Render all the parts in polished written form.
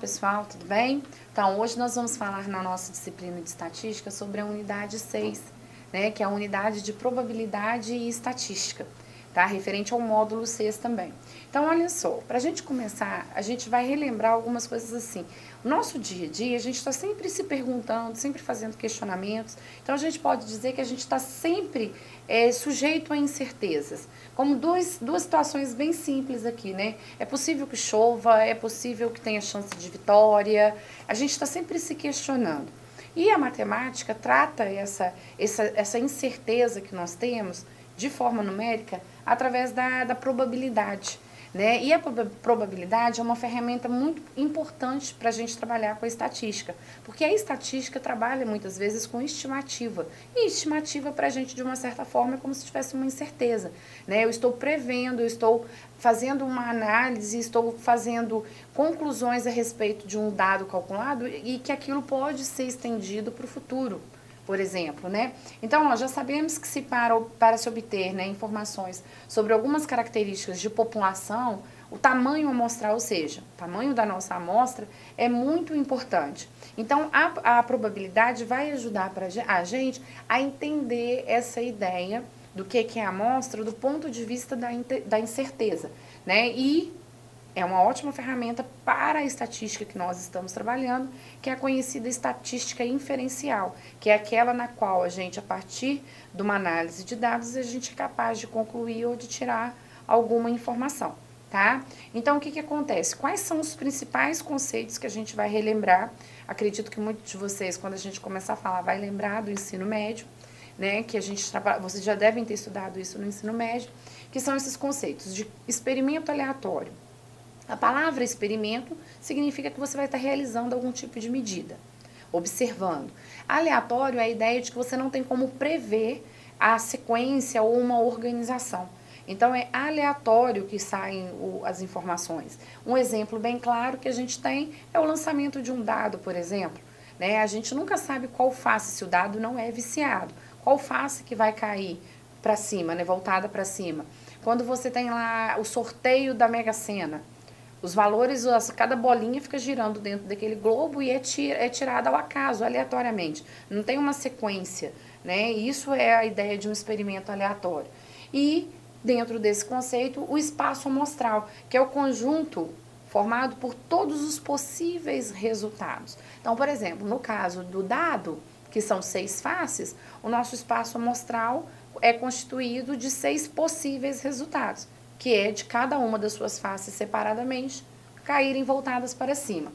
pessoal, tudo bem? Então, hoje nós vamos falar na nossa disciplina de estatística sobre a unidade 6, né, que é a unidade de probabilidade e estatística, tá? Referente ao módulo 6 também. Então, olha só, para a gente começar, a gente vai relembrar algumas coisas assim. O nosso dia a dia, a gente está sempre se perguntando, sempre fazendo questionamentos. Então, a gente pode dizer que a gente está sempre sujeito a incertezas. Como duas situações bem simples aqui, né? É possível que chova, é possível que tenha chance de vitória. A gente está sempre se questionando. E a matemática trata essa incerteza que nós temos de forma numérica através da probabilidade. Né? E a probabilidade é uma ferramenta muito importante para a gente trabalhar com a estatística, porque a estatística trabalha muitas vezes com estimativa, e estimativa para a gente de uma certa forma é como se tivesse uma incerteza, né? Eu estou prevendo, eu estou fazendo uma análise, estou fazendo conclusões a respeito de um dado calculado e que aquilo pode ser estendido para o futuro, por exemplo, né? Então, nós já sabemos que para se obter, né, informações sobre algumas características de população, o tamanho amostral, ou seja, o tamanho da nossa amostra, é muito importante. Então, a probabilidade vai ajudar a gente a entender essa ideia do que é a amostra do ponto de vista da incerteza, né? E é uma ótima ferramenta para a estatística que nós estamos trabalhando, que é a conhecida estatística inferencial, que é aquela na qual a gente, a partir de uma análise de dados, a gente é capaz de concluir ou de tirar alguma informação, tá? Então, o que acontece? Quais são os principais conceitos que a gente vai relembrar? Acredito que muitos de vocês, quando a gente começar a falar, vai lembrar do ensino médio, né? Que a gente vocês já devem ter estudado isso no ensino médio, que são esses conceitos de experimento aleatório. A palavra experimento significa que você vai estar realizando algum tipo de medida, observando. Aleatório é a ideia de que você não tem como prever a sequência ou uma organização. Então, é aleatório que saem as informações. Um exemplo bem claro que a gente tem é o lançamento de um dado, por exemplo. Né? A gente nunca sabe qual face, se o dado não é viciado, qual face que vai cair para cima, né? Voltada para cima. Quando você tem lá o sorteio da Mega Sena, os valores, cada bolinha fica girando dentro daquele globo e é tirada ao acaso, aleatoriamente. Não tem uma sequência, né? Isso é a ideia de um experimento aleatório. E, dentro desse conceito, o espaço amostral, que é o conjunto formado por todos os possíveis resultados. Então, por exemplo, no caso do dado, que são 6 faces, o nosso espaço amostral é constituído de 6 possíveis resultados, que é de cada uma das suas faces separadamente caírem voltadas para cima,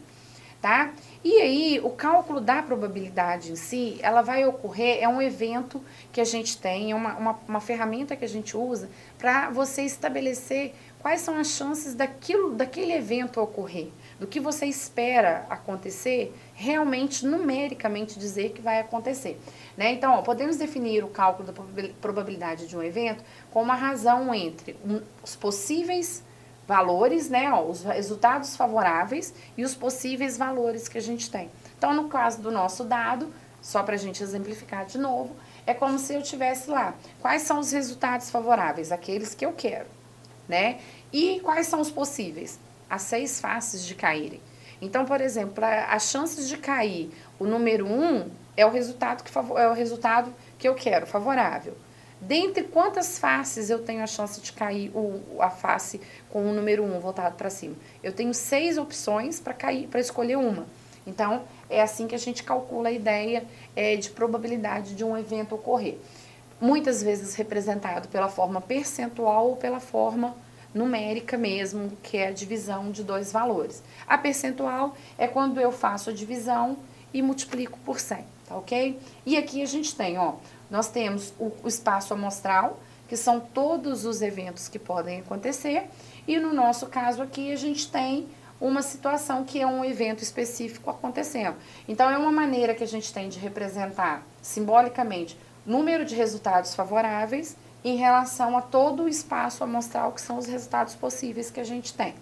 tá? E aí, o cálculo da probabilidade em si, ela vai ocorrer, é um evento que a gente tem, é uma ferramenta que a gente usa para você estabelecer quais são as chances daquele evento ocorrer, do que você espera acontecer, realmente, numericamente dizer que vai acontecer. Né? Então, podemos definir o cálculo da probabilidade de um evento como a razão entre os possíveis valores, né, os resultados favoráveis e os possíveis valores que a gente tem. Então, no caso do nosso dado, só para a gente exemplificar de novo, é como se eu tivesse lá, quais são os resultados favoráveis? Aqueles que eu quero, né? E quais são os possíveis? As 6 faces de caírem. Então, por exemplo, as chances de cair o número 1 é o resultado que eu quero, favorável. Dentre quantas faces eu tenho a chance de cair a face com o número 1 voltado para cima? Eu tenho 6 opções para escolher uma. Então, é assim que a gente calcula a ideia de probabilidade de um evento ocorrer. Muitas vezes representado pela forma percentual ou pela forma numérica mesmo, que é a divisão de 2 valores. A percentual é quando eu faço a divisão e multiplico por 100, tá ok? E aqui a gente tem, ó, nós temos o espaço amostral, que são todos os eventos que podem acontecer, e no nosso caso aqui a gente tem uma situação que é um evento específico acontecendo. Então, é uma maneira que a gente tem de representar simbolicamente número de resultados favoráveis em relação a todo o espaço amostral, que são os resultados possíveis que a gente tem.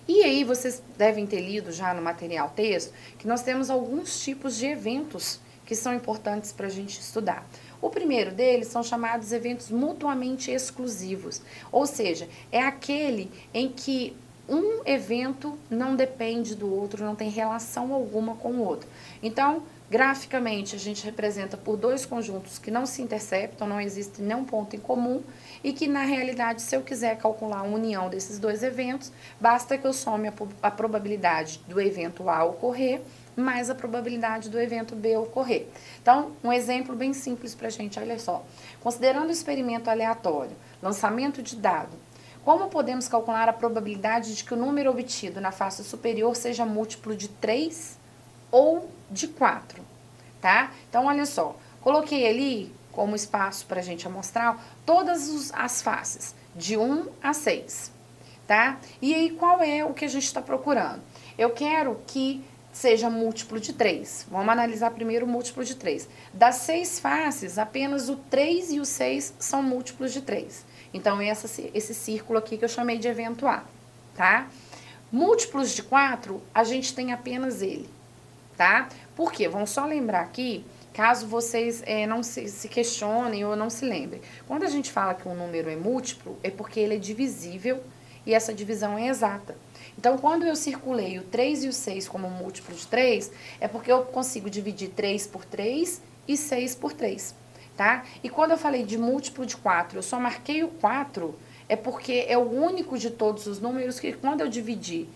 E aí, vocês devem ter lido já no material texto que nós temos alguns tipos de eventos que são importantes para a gente estudar. O primeiro deles são chamados eventos mutuamente exclusivos, ou seja, é aquele em que um evento não depende do outro, não tem relação alguma com o outro. Então, graficamente, a gente representa por dois conjuntos que não se interceptam, não existe nenhum ponto em comum, e que, na realidade, se eu quiser calcular a união desses dois eventos, basta que eu some a probabilidade do evento A ocorrer mais a probabilidade do evento B ocorrer. Então, um exemplo bem simples para a gente, olha só. Considerando o experimento aleatório, lançamento de dado, como podemos calcular a probabilidade de que o número obtido na face superior seja múltiplo de 3 ou de 4, tá? Então, olha só, coloquei ali como espaço para a gente amostrar todas as faces, de 1 a 6, tá? E aí, qual é o que a gente está procurando? Eu quero que seja múltiplo de 3. Vamos analisar primeiro o múltiplo de 3. Das 6 faces, apenas o 3 e o 6 são múltiplos de 3. Então, esse círculo aqui que eu chamei de evento A, tá? Múltiplos de 4, a gente tem apenas ele, tá? Por quê? Vamos só lembrar aqui, caso vocês não se questionem ou não se lembrem. Quando a gente fala que um número é múltiplo, é porque ele é divisível e essa divisão é exata. Então, quando eu circulei o 3 e o 6 como múltiplo de 3, é porque eu consigo dividir 3 por 3 e 6 por 3, tá? E quando eu falei de múltiplo de 4, eu só marquei o 4, é porque é o único de todos os números que, quando eu dividir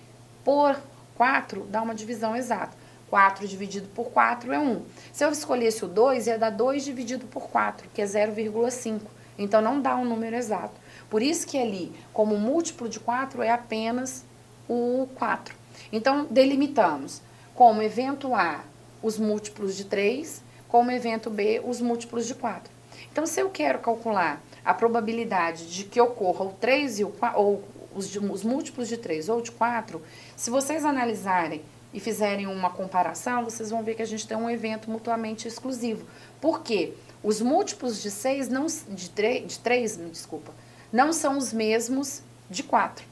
por 4, dá uma divisão exata. 4 dividido por 4 é 1. Se eu escolhesse o 2, ia dar 2 dividido por 4, que é 0,5. Então, não dá um número exato. Por isso que ali, como múltiplo de 4, é apenas o 4. Então, delimitamos como evento A os múltiplos de 3, como evento B os múltiplos de 4. Então, se eu quero calcular a probabilidade de que ocorra o 3 e o 4, ou os múltiplos de 3 ou de 4, se vocês analisarem e fizerem uma comparação, vocês vão ver que a gente tem um evento mutuamente exclusivo. Por quê? Os múltiplos de 6, de 3, desculpa, não são os mesmos de 4,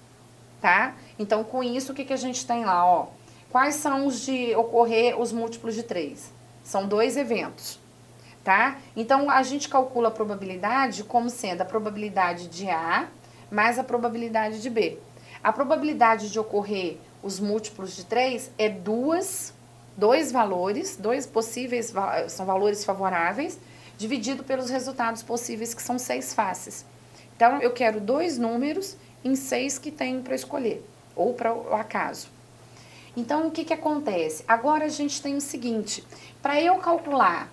tá? Então, com isso, o que a gente tem lá, ó? Quais são os de ocorrer os múltiplos de 3? São 2 eventos, tá? Então, a gente calcula a probabilidade como sendo a probabilidade de A mais a probabilidade de B. A probabilidade de ocorrer os múltiplos de 3 é dois valores, dois possíveis, são valores favoráveis, dividido pelos resultados possíveis, que são 6 faces. Então, eu quero 2 números em 6 que tenho para escolher, ou para o acaso. Então, o que acontece? Agora, a gente tem o seguinte, para eu calcular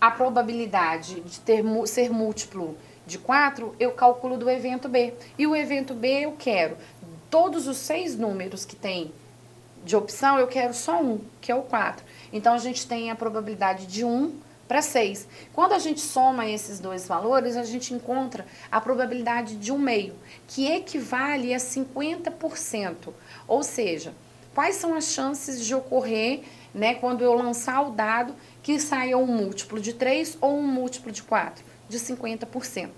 a probabilidade de ser múltiplo de 4, eu calculo do evento B. E o evento B eu quero todos os 6 números que tem de opção, eu quero só um, que é o 4. Então, a gente tem a probabilidade de 1 para 6. Quando a gente soma esses dois valores, a gente encontra a probabilidade de 1/2, que equivale a 50%. Ou seja, quais são as chances de ocorrer, né, quando eu lançar o dado, que saia um múltiplo de 3 ou um múltiplo de 4? De 50%.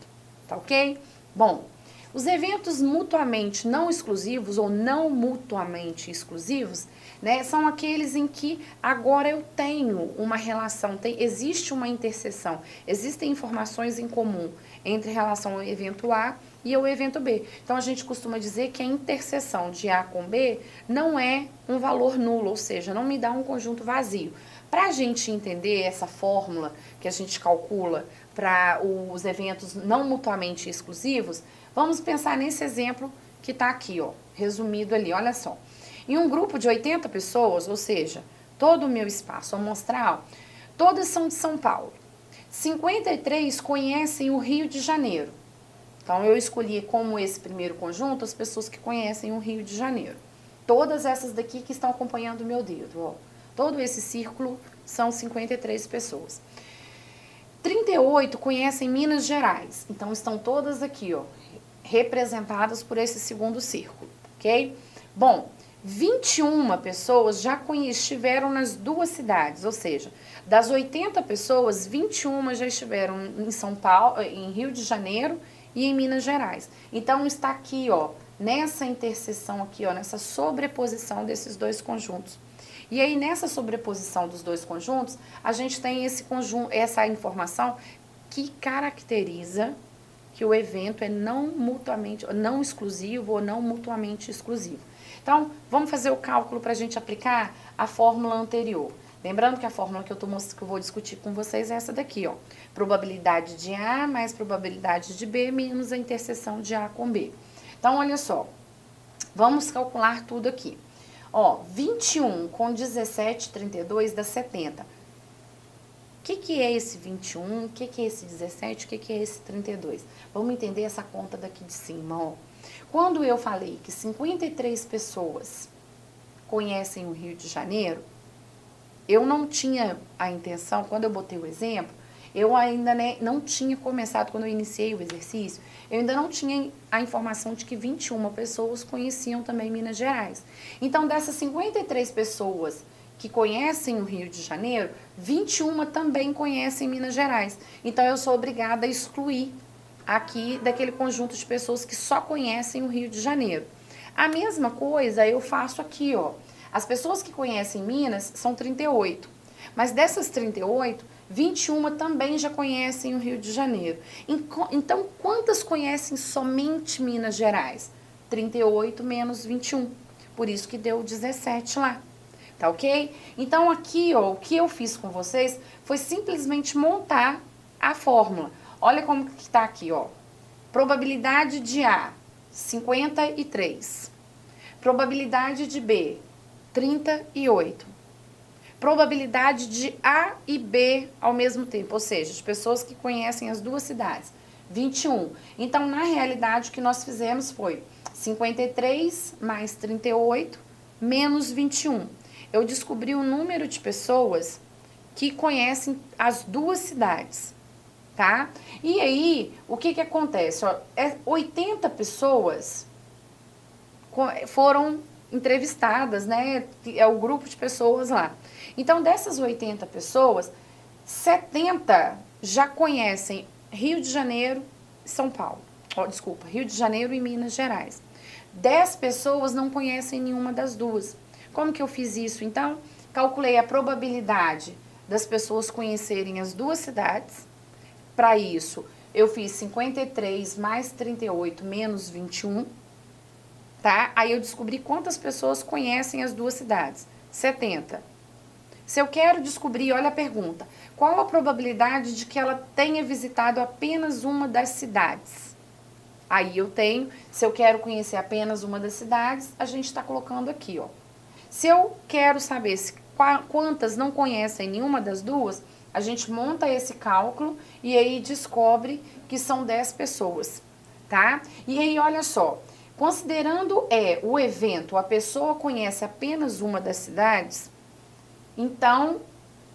Tá ok? Bom, os eventos mutuamente não exclusivos ou não mutuamente exclusivos, né, são aqueles em que agora eu tenho uma relação, existe uma interseção, existem informações em comum entre relação ao evento A e ao evento B. Então, a gente costuma dizer que a interseção de A com B não é um valor nulo, ou seja, não me dá um conjunto vazio. Para a gente entender essa fórmula que a gente calcula para os eventos não mutuamente exclusivos, vamos pensar nesse exemplo que está aqui, ó, resumido ali, olha só. Em um grupo de 80 pessoas, ou seja, todo o meu espaço amostral, todas são de São Paulo. 53 conhecem o Rio de Janeiro. Então, eu escolhi como esse primeiro conjunto as pessoas que conhecem o Rio de Janeiro. Todas essas daqui que estão acompanhando o meu dedo, ó. Todo esse círculo são 53 pessoas. 38 conhecem Minas Gerais. Então, estão todas aqui, ó, representadas por esse segundo círculo, ok? Bom, 21 pessoas já estiveram nas duas cidades, ou seja, das 80 pessoas, 21 já estiveram em São Paulo, em Rio de Janeiro e em Minas Gerais. Então, está aqui, ó, nessa interseção aqui, ó, nessa sobreposição desses dois conjuntos. E aí, nessa sobreposição dos dois conjuntos, a gente tem esse conjunto, essa informação que caracteriza que o evento é não exclusivo ou não mutuamente exclusivo. Então, vamos fazer o cálculo para a gente aplicar a fórmula anterior. Lembrando que a fórmula que eu vou discutir com vocês é essa daqui, ó. Probabilidade de A mais probabilidade de B menos a interseção de A com B. Então, olha só. Vamos calcular tudo aqui. Ó, 21 com 17, 32 dá 70. O que é esse 21? O que é esse 17? O que é esse 32? Vamos entender essa conta daqui de cima, ó. Quando eu falei que 53 pessoas conhecem o Rio de Janeiro, eu não tinha a intenção, quando eu botei o exemplo, eu ainda não tinha começado, quando eu iniciei o exercício, eu ainda não tinha a informação de que 21 pessoas conheciam também Minas Gerais. Então, dessas 53 pessoas que conhecem o Rio de Janeiro, 21 também conhecem Minas Gerais. Então, eu sou obrigada a excluir aqui daquele conjunto de pessoas que só conhecem o Rio de Janeiro. A mesma coisa eu faço aqui, ó. As pessoas que conhecem Minas são 38, mas dessas 38, 21 também já conhecem o Rio de Janeiro. Então, quantas conhecem somente Minas Gerais? 38 menos 21. Por isso que deu 17 lá. Tá ok? Então, aqui, ó, o que eu fiz com vocês foi simplesmente montar a fórmula. Olha como que tá aqui, ó. Probabilidade de A, 53. Probabilidade de B, 38. Probabilidade de A e B ao mesmo tempo, ou seja, de pessoas que conhecem as duas cidades, 21. Então, na realidade, o que nós fizemos foi 53 mais 38 menos 21. Eu descobri o número de pessoas que conhecem as duas cidades, tá? E aí, o que acontece? Ó, 80 pessoas foram entrevistadas, né? É o grupo de pessoas lá. Então, dessas 80 pessoas, 70 já conhecem Rio de Janeiro e São Paulo. Oh, desculpa, Rio de Janeiro e Minas Gerais. 10 pessoas não conhecem nenhuma das duas. Como que eu fiz isso, então? Calculei a probabilidade das pessoas conhecerem as duas cidades. Para isso, eu fiz 53 mais 38 menos 21. Tá? Aí eu descobri quantas pessoas conhecem as duas cidades. 70. Se eu quero descobrir, olha a pergunta, qual a probabilidade de que ela tenha visitado apenas uma das cidades? Aí eu tenho, se eu quero conhecer apenas uma das cidades, a gente está colocando aqui, ó. Se eu quero saber quantas não conhecem nenhuma das duas, a gente monta esse cálculo e aí descobre que são 10 pessoas, tá? E aí, olha só, considerando o evento, a pessoa conhece apenas uma das cidades, então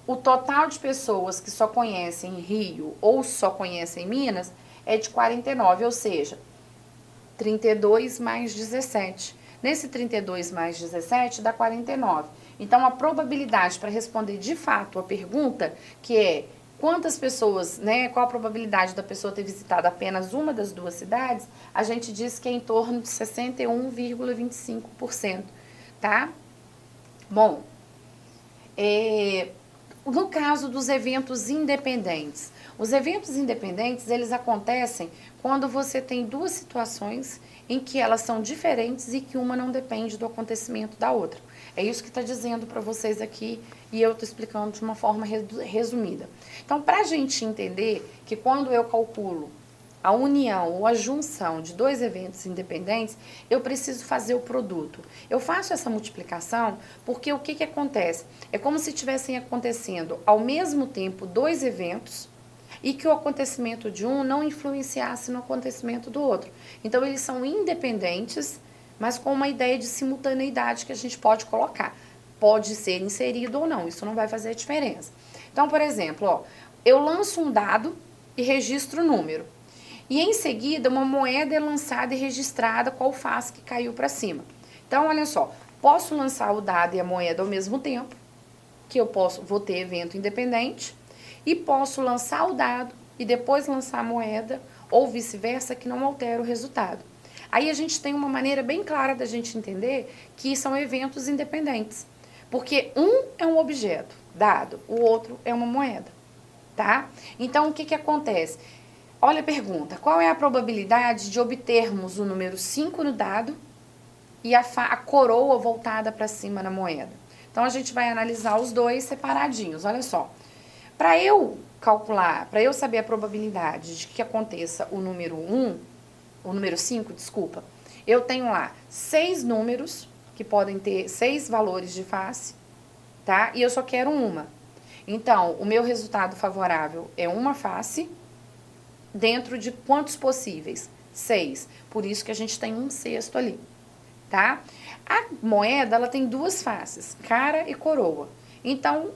o total de pessoas que só conhecem Rio ou só conhecem Minas é de 49, ou seja, 32 mais 17. Nesse 32 mais 17 dá 49. Então, a probabilidade para responder de fato a pergunta, que é quantas pessoas, né, qual a probabilidade da pessoa ter visitado apenas uma das duas cidades, a gente diz que é em torno de 61,25%, tá? Bom, no caso dos eventos independentes, os eventos independentes, eles acontecem quando você tem duas situações em que elas são diferentes e que uma não depende do acontecimento da outra. É isso que está dizendo para vocês aqui e eu estou explicando de uma forma resumida. Então, para a gente entender que quando eu calculo a união ou a junção de dois eventos independentes, eu preciso fazer o produto. Eu faço essa multiplicação porque o que acontece? É como se estivessem acontecendo ao mesmo tempo dois eventos e que o acontecimento de um não influenciasse no acontecimento do outro. Então, eles são independentes, mas com uma ideia de simultaneidade que a gente pode colocar. Pode ser inserido ou não, isso não vai fazer diferença. Então, por exemplo, ó, eu lanço um dado e registro o número. E em seguida, uma moeda é lançada e registrada com a alface que caiu para cima. Então, olha só, posso lançar o dado e a moeda ao mesmo tempo, que vou ter evento independente, e posso lançar o dado e depois lançar a moeda, ou vice-versa, que não altera o resultado. Aí a gente tem uma maneira bem clara da gente entender que são eventos independentes. Porque um é um objeto, dado, o outro é uma moeda, tá? Então, o que acontece? Olha a pergunta, qual é a probabilidade de obtermos o número 5 no dado e a coroa voltada para cima na moeda? Então, a gente vai analisar os dois separadinhos, olha só. Para eu calcular, para eu saber a probabilidade de que aconteça o número 5, desculpa, eu tenho lá 6 números, que podem ter 6 valores de face, tá? E eu só quero uma. Então, o meu resultado favorável é uma face, dentro de quantos possíveis? 6. Por isso que a gente tem um sexto ali, tá? A moeda, ela tem duas faces, cara e coroa. Então,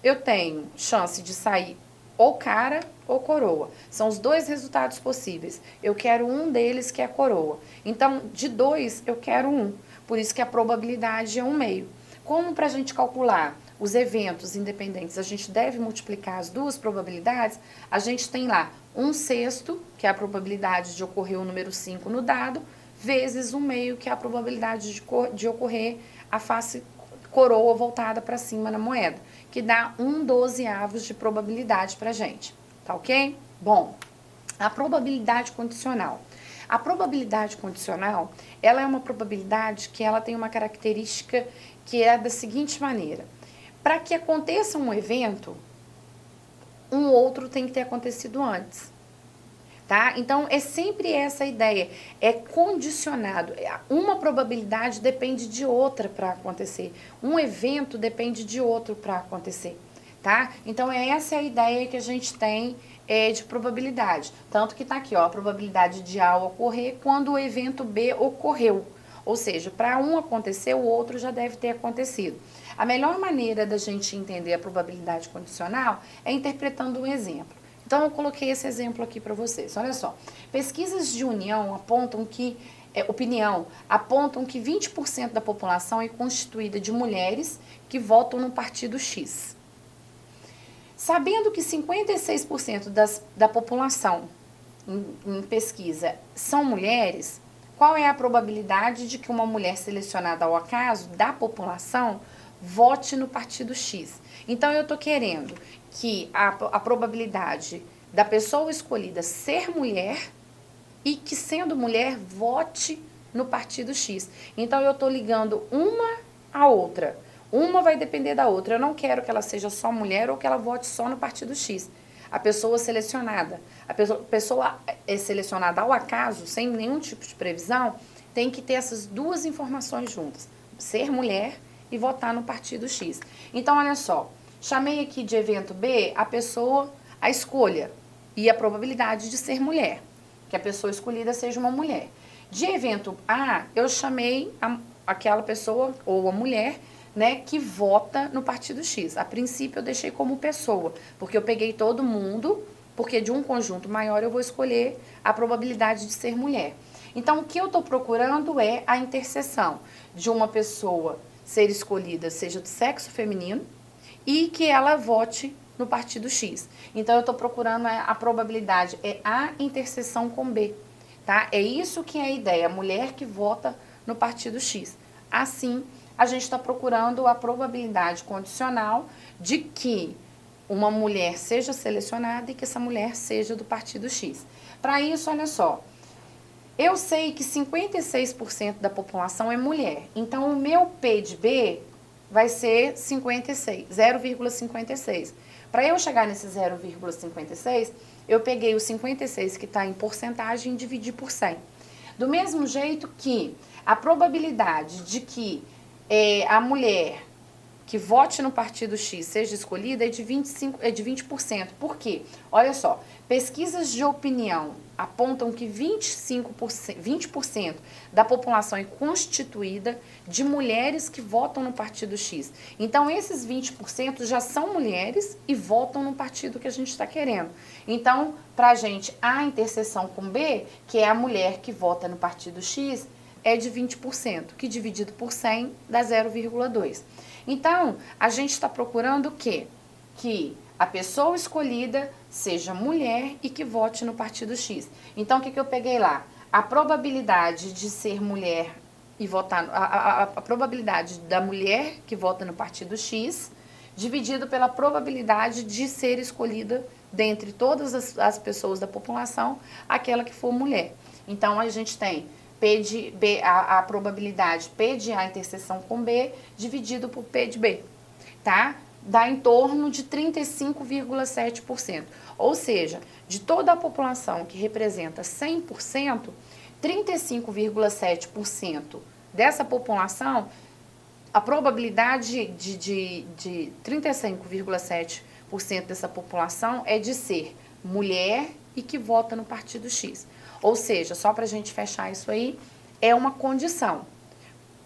eu tenho chance de sair ou cara ou coroa. São os dois resultados possíveis. Eu quero um deles, que é a coroa. Então, de 2, eu quero 1. Por isso que a probabilidade é 1/2. Como para a gente calcular os eventos independentes, a gente deve multiplicar as duas probabilidades, a gente tem lá 1/6, que é a probabilidade de ocorrer o número 5 no dado, vezes 1/2, que é a probabilidade de ocorrer a face coroa voltada para cima na moeda, que dá 1/12 de probabilidade para a gente, tá ok? Bom, a probabilidade condicional. A probabilidade condicional, ela é uma probabilidade que ela tem uma característica que é da seguinte maneira. Para que aconteça um evento, um outro tem que ter acontecido antes, tá? Então, é sempre essa ideia, é condicionado. Uma probabilidade depende de outra para acontecer. Um evento depende de outro para acontecer, tá? Então, essa é a ideia que a gente tem de probabilidade. Tanto que tá aqui, ó, a probabilidade de A ocorrer quando o evento B ocorreu. Ou seja, para um acontecer, o outro já deve ter acontecido. A melhor maneira da gente entender a probabilidade condicional é interpretando um exemplo. Então, eu coloquei esse exemplo aqui para vocês. Olha só, pesquisas de opinião apontam que 20% da população é constituída de mulheres que votam no partido X. Sabendo que 56% da população em pesquisa são mulheres, qual é a probabilidade de que uma mulher selecionada ao acaso da população vote no partido X? Então, eu estou querendo que a probabilidade da pessoa escolhida ser mulher e que, sendo mulher, vote no partido X. Então, eu estou ligando uma à outra. Uma vai depender da outra. Eu não quero que ela seja só mulher ou que ela vote só no partido X. A pessoa selecionada, selecionada ao acaso, sem nenhum tipo de previsão, tem que ter essas duas informações juntas. Ser mulher e votar no partido X. Então, olha só. Chamei aqui de evento B a escolha e a probabilidade de ser mulher, que a pessoa escolhida seja uma mulher. De evento A, eu chamei aquela pessoa ou a mulher, né, que vota no partido X. A princípio eu deixei como pessoa, porque eu peguei todo mundo, porque de um conjunto maior eu vou escolher a probabilidade de ser mulher. Então, o que eu estou procurando é a interseção de uma pessoa ser escolhida, seja do sexo feminino, e que ela vote no partido X. Então, eu estou procurando a probabilidade, é a interseção com B, tá? É isso que é a ideia, a mulher que vota no partido X. Assim, a gente está procurando a probabilidade condicional de que uma mulher seja selecionada e que essa mulher seja do partido X. Para isso, olha só, eu sei que 56% da população é mulher, então o meu P de B vai ser 56, 0,56. Para eu chegar nesse 0,56, eu peguei o 56 que está em porcentagem e dividi por 100. Do mesmo jeito que a probabilidade de que a mulher que vote no partido X seja escolhida é de 20%. Por quê? Olha só, pesquisas de opinião apontam que 20% da população é constituída de mulheres que votam no partido X. Então, esses 20% já são mulheres e votam no partido que a gente está querendo. Então, para a gente, a interseção com B, que é a mulher que vota no partido X, é de 20%, que dividido por 100 dá 0,2. Então, a gente está procurando o quê? Que a pessoa escolhida seja mulher e que vote no partido X. Então, o que eu peguei lá? A probabilidade de ser mulher e votar... A probabilidade da mulher que vota no partido X dividido pela probabilidade de ser escolhida dentre todas as pessoas da população, aquela que for mulher. Então, a gente tem P de B, a probabilidade P de A interseção com B, dividido por P de B, tá? Dá em torno de 35,7%. Ou seja, de toda a população que representa 100%, 35,7% dessa população, a probabilidade de 35,7% dessa população é de ser mulher e que vota no partido X. Ou seja, só para a gente fechar isso aí, é uma condição.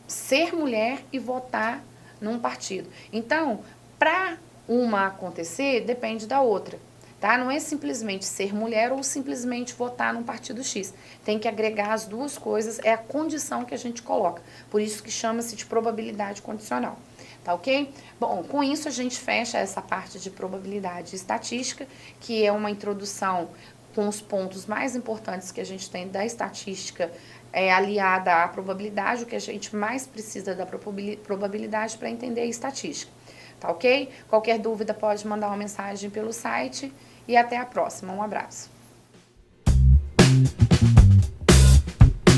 Ser mulher e votar num partido. Então, para uma acontecer, depende da outra. Tá? Não é simplesmente ser mulher ou simplesmente votar num partido X. Tem que agregar as duas coisas, é a condição que a gente coloca. Por isso que chama-se de probabilidade condicional. Tá ok? Bom, com isso a gente fecha essa parte de probabilidade estatística, que é uma introdução com os pontos mais importantes que a gente tem da estatística aliada à probabilidade, o que a gente mais precisa da probabilidade para entender a estatística. Tá ok? Qualquer dúvida pode mandar uma mensagem pelo site e até a próxima. Um abraço.